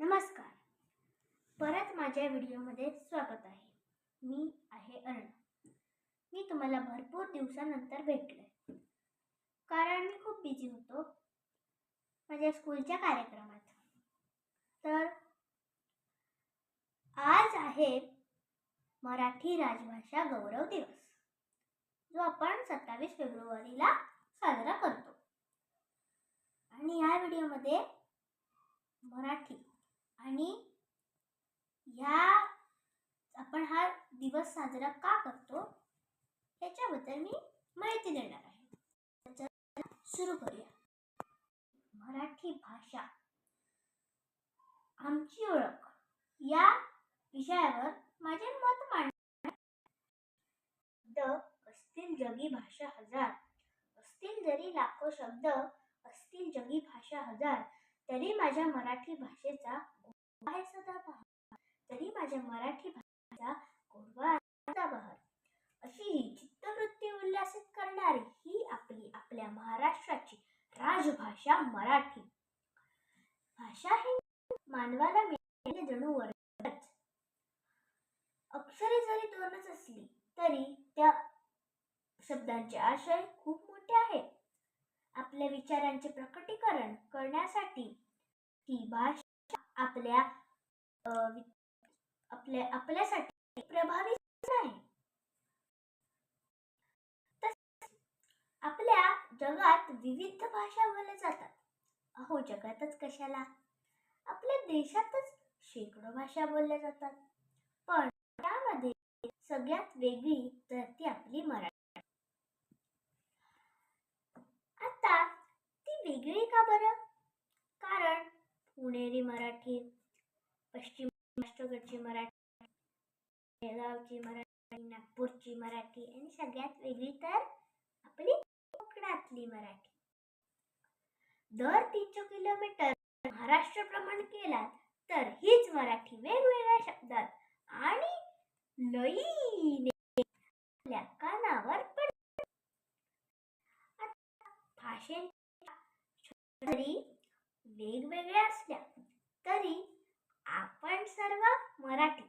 नमस्कार. परत माझ्या व्हिडिओमध्ये स्वागत आहे. मी आहे अर्णव. मी तुम्हाला भरपूर दिवसानंतर भेटले कारण मी खूप बिझी होतो माझ्या स्कूलच्या कार्यक्रमात. तर आज आहे मराठी राजभाषा गौरव दिवस, जो आपण 27 फेब्रुवारीला साजरा करतो. आणि या व्हिडिओमध्ये मराठी आणि आपण हा दिवस साजरा का करतो याच्याबद्दल मी माहिती देणार आहे. सुरू करूया. मराठी भाषा आमची ओळख या विषयावर माझे मत मांडणार. असतील जगी भाषा हजार, असतील जरी लाखो शब्द, असतील जगी भाषा हजार, तरी माझ्या मराठी भाषेचा गोडवा आहे सदाबहार. तरी माझ्या मराठी भाषेचा गोडवा आहे सदाबहार. अशी ही चित्तवृत्ती उल्हासित करणारी ही आपल्या महाराष्ट्राची राजभाषा मराठी भाषा ही मानवाला मिळालेली जणू वरदानच. अक्षरे जरी दोनच असली तरी त्या शब्दांचे आशय खूप मोठे आहेत. आपल्या विचारांचे प्रकटीकरण करण्यासाठी ही भाषा आपल्यासाठी प्रभावी आहे. आपल्या जगात विविध भाषा बोलल्या जातात. अहो, जगातच कशाला, आपल्या देशातच शेकडो भाषा बोलल्या जातात. पण त्यामध्ये सगळ्यात वेगळी तर ती आपली मराठी. आता ती वेगळी का बरं? कारण पुणेरी मराठी, पश्चिम महाराष्ट्राची मराठी, बेळगावची मराठी, नागपूरची मराठी आणि सगळ्यात वेगळी तर आपली कोकणातली मराठी. दर 300 किलोमीटर महाराष्ट्र भ्रमण केला तर हीच मराठी वेगवेगळ्या शब्दात आणि लयीने आपल्या कानावर पडते. भाषेच्या जरी वेगवेगळ्या असल्या तरी आपण सर्व मराठीच.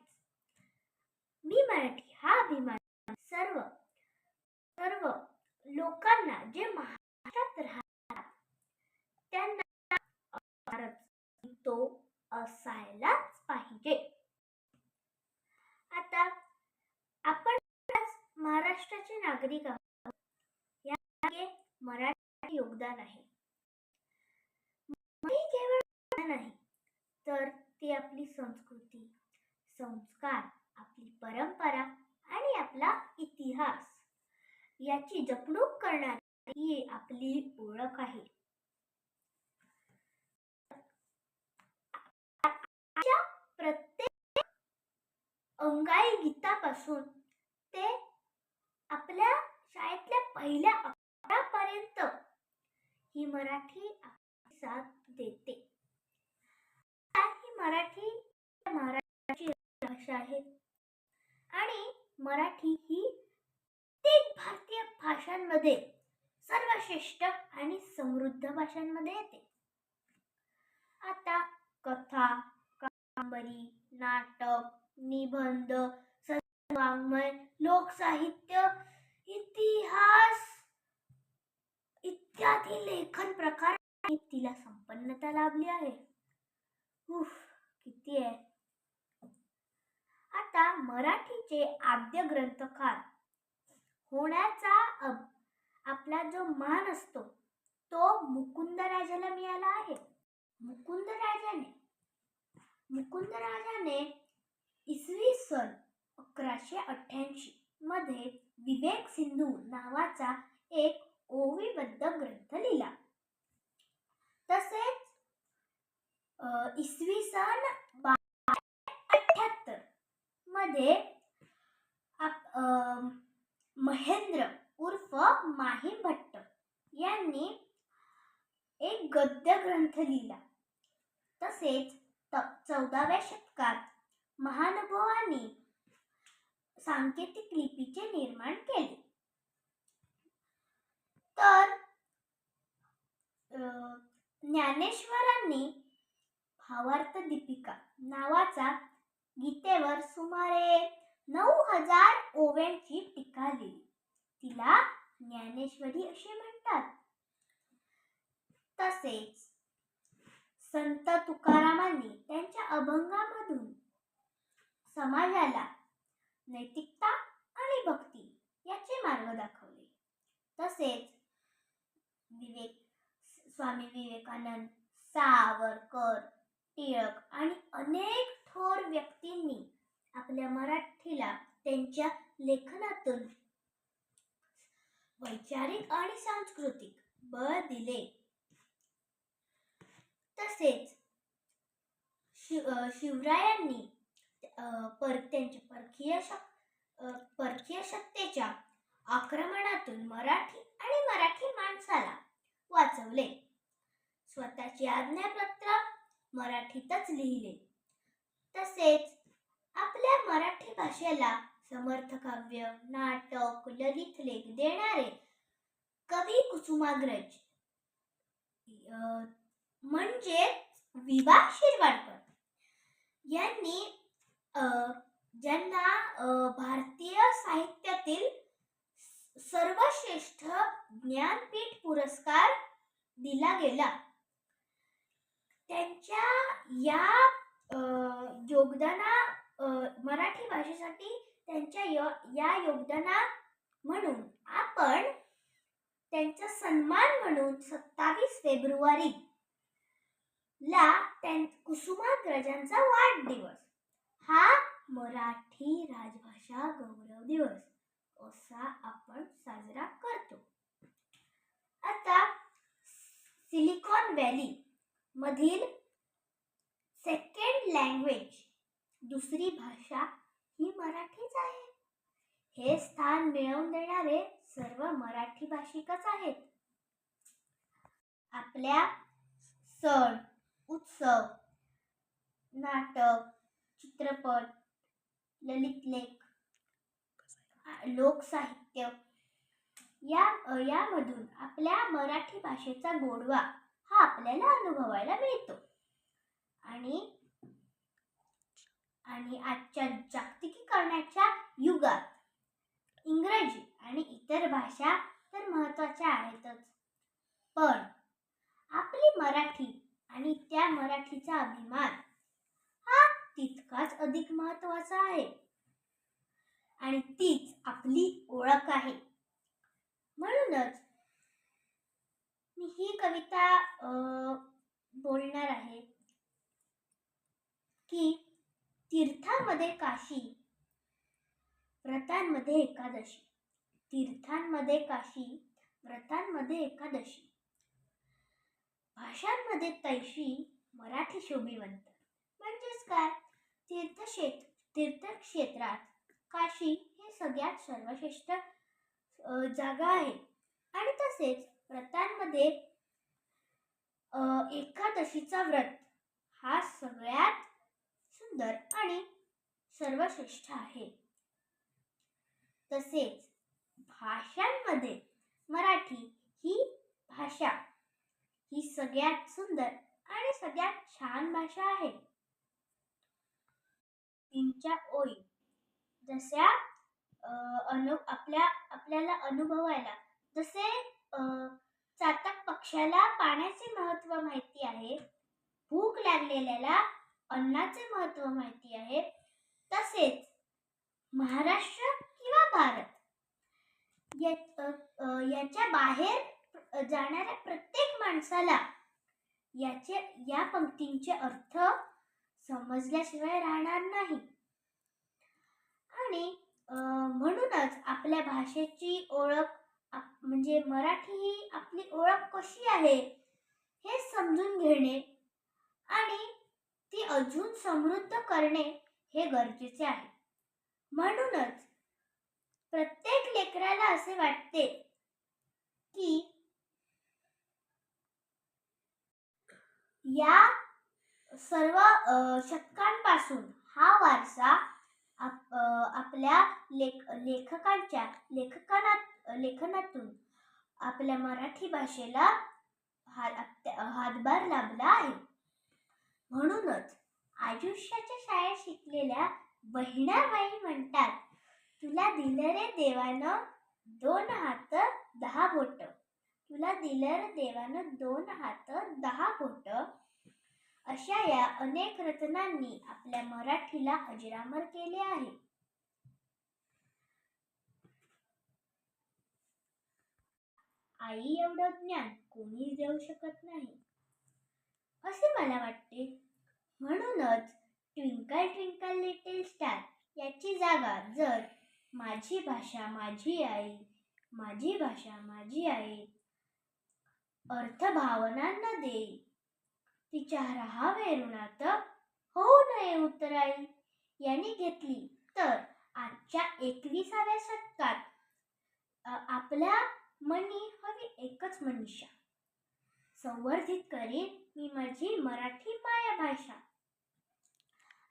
मी मराठी हा अभिमान सर्व लोकांना जे महाराष्ट्रात राहतात त्यांना तो असायलाच पाहिजे. आता आपण महाराष्ट्राचे नागरिक आहोत. यामागे मराठी योगदान आहे. केवळ नाही तर ती आपली संस्कृती, संस्कार, आपली परंपरा आणि आपला इतिहास याची जपणूक करणारी ही आपली ओळख आहे. प्रत्येक अंगाई गीतापासून ते आपल्या शाळेतल्या पहिल्या अक्षरापर्यंत ही मराठी साथ देते. ही मराठी महाराष्ट्राची भाषा आहे आणि मराठी ही भारतीय भाषांमध्ये सर्वश्रेष्ठ आणि समृद्ध भाषांमध्ये येते. आता कथा, कादंबरी, नाटक, निबंध, वाङ्मय, लोकसाहित्य, इतिहास इत्यादी लेखन प्रकार तिला संपन्नता लाभली आहे. किती आहे. आता मराठीचे आद्य ग्रंथकार होण्याचा आपला जो मान असतो तो मुकुंदराजाला मिळाला आहे. मुकुंदराजाने इसवी सन 1188 मध्ये विवेक सिंधू नावाचा एक ओवीबद्ध ग्रंथ लिहिला. तसेच इसवी सन 1278 मध्ये महेंद्र उर्फ माहीम भट्ट यांनी एक गद्य ग्रंथ लिहिला. तसेच 14व्या शतकात महानुभावांनी सांकेतिक लिपीचे निर्माण केले. तर ज्ञानेश्वरांनी भावार्थ दीपिका नावाचा गीतेवर सुमारे 9000 ओव्यांची टीका लिहिली. तिला ज्ञानेश्वरी असे म्हणतात. तसेच संत तुकारामांनी त्यांच्या अभंगामधून समाजाला नैतिकता आणि भक्ती याचे मार्ग दाखवले. तसेच स्वामी विवेकानंद, सावरकर, टिळक आणि अनेक थोर व्यक्तींनी आपल्या मराठीला त्यांच्या लेखनातून वैचारिक आणि सांस्कृतिक बळ दिले. तसेच शिवरायांनी त्यांच्या परकीय सत्तेच्या आक्रमणातून मराठी आणि मराठी माणसाला वाचवले. स्वतःचे आज्ञापत्र मराठीतच लिहिले. तसेच आपल्या मराठी भाषेला समर्थ काव्य, नाटक, ललित लेख देणारे कवी कुसुमाग्रज म्हणजे वि.वा. शिरवाडकर यांनी ज्यांना भारतीय साहित्यातील सर्वश्रेष्ठ ज्ञानपीठ पुरस्कार दिला गेला. त्यांच्या या मराठी भाषेसाठी त्यांच्या या योगदाना म्हणून आपण त्यांचा सन्मान म्हणून 27 फेब्रुवारी ला कुसुमाग्रजांचा वाढदिवस हा मराठी राजभाषा गौरव दिवस असा आपण साजरा करतो. आता सिलिकॉन व्हॅली मधील सेकंड लँग्वेज दुसरी भाषा ही मराठीच आहे. हे स्थान मिळवून देणारे सर्व मराठी भाषिकच आहेत. आपल्या सण, उत्सव, नाटक, चित्रपट, ललित लेख, लोकसाहित्य यामधून आपल्या मराठी भाषेचा गोडवा हा आपल्याला अनुभवायला मिळतो. आणि आजच्या जागतिकीकरणाच्या युगात इंग्रजी आणि इतर भाषा तर महत्त्वाच्या आहेतच, पण आपली मराठी आणि त्या मराठीचा अभिमान हा तितकाच अधिक महत्त्वाचा आहे आणि तीच आपली ओळख आहे. म्हणूनच मी ही कविता बोलणार आहे की तीर्थांमध्ये काशी, व्रतांमध्ये एकादशी. तीर्थांमध्ये काशी, व्रतांमध्ये एकादशी, भाषांमध्ये तैशी, मराठी शोभिवंत. म्हणजेच काय, तीर्थक्षेत्रात काशी हे सगळ्यात सर्वश्रेष्ठ जागा आहे. आणि तसेच व्रतांमध्ये एकादशीचा व्रत हा सगळ्यात सुंदर आणि सर्वश्रेष्ठ आहे. तसेच भाषांमध्ये मराठी ही भाषा ही सगळ्यात सुंदर आणि सगळ्यात छान भाषा आहे. तिच्या ओळी जशा आपल्याला अनुभवायला जसे चातक पक्षाला पाण्याचे महत्त्व माहिती आहे, भूक लागलेल्याला अन्नाचे महत्त्व माहिती आहे, तसेच महाराष्ट्र किंवा भारत याच्या बाहेर जाणाऱ्या प्रत्येक माणसाला या पंक्तींचे अर्थ समजल्याशिवाय राहणार नाही. आणि म्हणूनच आपल्या भाषेची ओळख म्हणजे मराठी ही आपली ओळख कशी आहे हे समजून घेणे आणि ती अजून समृद्ध करणे हे गरजेचे आहे. म्हणूनच प्रत्येक लेकराला असे वाटते की या सर्व शतकांपासून हा वारसा आपल्या लेखनातून आपल्या मराठी भाषेला हातभार लाभला आहे. म्हणूनच आयुष्याच्या शाळेत शिकलेल्या बहिणाबाई म्हणतात, तुला दिलं रे देवानं 2 हात 10 बोट. तुला दिलं रे देवानं 2 हात 10 बोट. अशा या अनेक रत्नांनी आपल्या मराठीला अजरामर केले आहे. आई एवढं ज्ञान कोणीच देऊ शकत नाही असे मला वाटते. म्हणूनच ट्विंकल ट्विंकल लिटिल स्टार याची जागा जर माझी भाषा माझी आई, माझी भाषा माझी आई अर्थ भावनांना देई, तिच्या राहावे ऋणात होऊ नये उतराई यांनी घेतली तर आजच्या 21व्या शतकात आपल्या मनी हवी एकच मनीषा. संवर्धित करीन मी माझी मराठी मायाभाषा.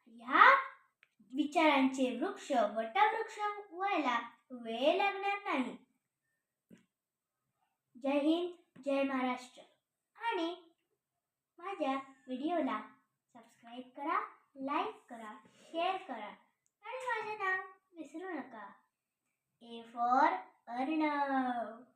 ह्या विचारांचे वृक्ष वटवृक्ष व्हायला वेळ लागणार नाही. जय हिंद, जय महाराष्ट्र. आणि माझ्या व्हिडिओला सबस्क्राईब करा, लाईक करा, शेअर करा आणि माझे नाव विसरू नका. A for Arnav.